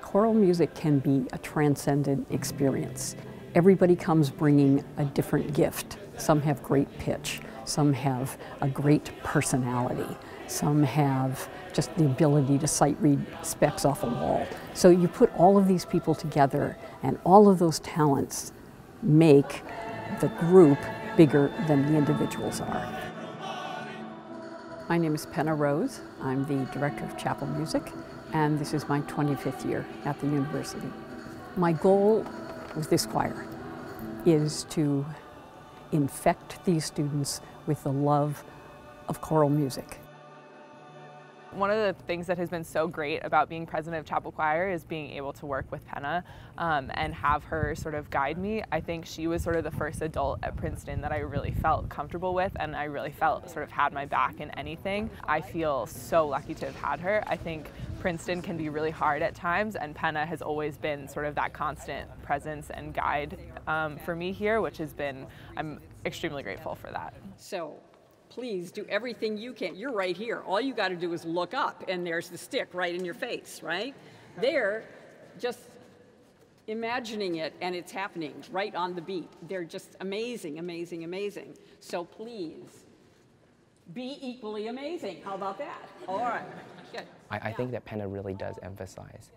Choral music can be a transcendent experience. Everybody comes bringing a different gift. Some have great pitch, some have a great personality, some have just the ability to sight read specks off a wall. So you put all of these people together, and all of those talents make the group bigger than the individuals are. My name is Penna Rose. I'm the Director of Chapel Music, and this is my 25th year at the university. My goal with this choir is to infect these students with the love of choral music. One of the things that has been so great about being president of Chapel Choir is being able to work with Penna and have her sort of guide me. I think she was sort of the first adult at Princeton that I really felt comfortable with, and I really felt sort of had my back in anything. I feel so lucky to have had her. I think Princeton can be really hard at times, and Penna has always been sort of that constant presence and guide for me here, which has been, I'm extremely grateful for that. So please do everything you can. You're right here. All you got to do is look up, and there's the stick right in your face, right? They're just imagining it, and it's happening right on the beat. They're just amazing, amazing, amazing. So please be equally amazing. How about that? All right. Good. I think that Penna really does emphasize,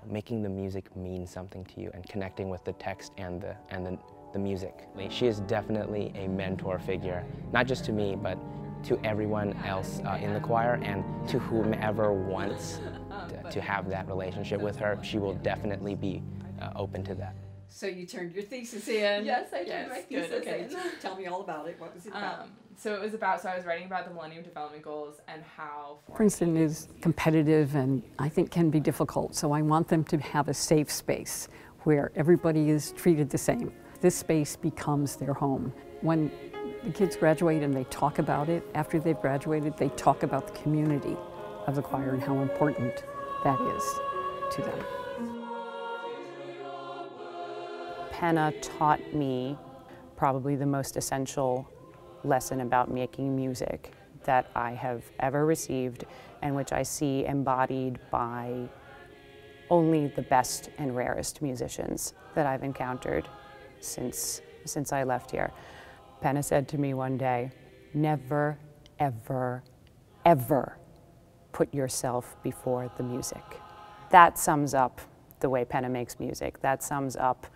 making the music mean something to you and connecting with the text and the music. She is definitely a mentor figure, not just to me, but to everyone else in the choir, and to whomever wants to have that relationship with her. She will definitely be open to that. So you turned your thesis in. Yes, I turned my thesis okay. in. Tell me all about it. What was it about? So I was writing about the Millennium Development Goals and how Princeton is competitive and I think can be difficult, so I want them to have a safe space where everybody is treated the same. This space becomes their home. When the kids graduate and they talk about it, after they've graduated, they talk about the community of the choir and how important that is to them. Penna taught me probably the most essential lesson about making music that I have ever received, and which I see embodied by only the best and rarest musicians that I've encountered since I left here. Penna said to me one day, never, ever, ever put yourself before the music. That sums up the way Penna makes music. That sums up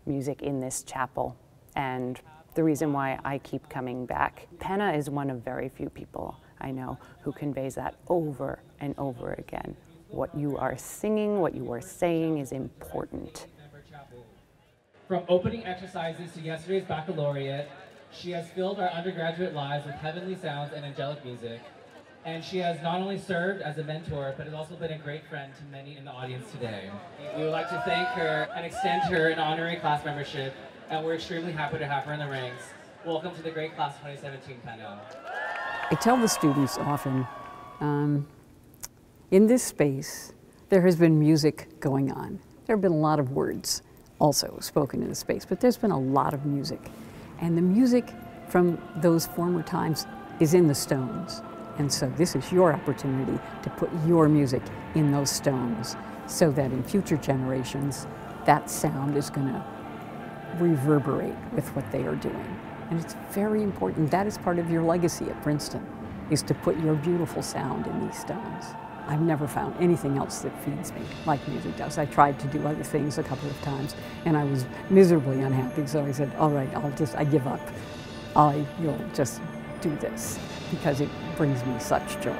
music in this chapel, and the reason why I keep coming back. Penna is one of very few people I know who conveys that over and over again. What you are singing, what you are saying is important. From opening exercises to yesterday's baccalaureate, she has filled our undergraduate lives with heavenly sounds and angelic music. And she has not only served as a mentor, but has also been a great friend to many in the audience today. We would like to thank her and extend her an honorary class membership, and we're extremely happy to have her in the ranks. Welcome to the great class of 2017, Penna. I tell the students often, in this space, there has been music going on. There have been a lot of words also spoken in the space, but there's been a lot of music. And the music from those former times is in the stones. And so this is your opportunity to put your music in those stones so that in future generations, that sound is going to reverberate with what they are doing. And it's very important. That is part of your legacy at Princeton, is to put your beautiful sound in these stones. I've never found anything else that feeds me like music does. I tried to do other things a couple of times, and I was miserably unhappy, so I said, all right, I give up. You'll just do this, because it brings me such joy.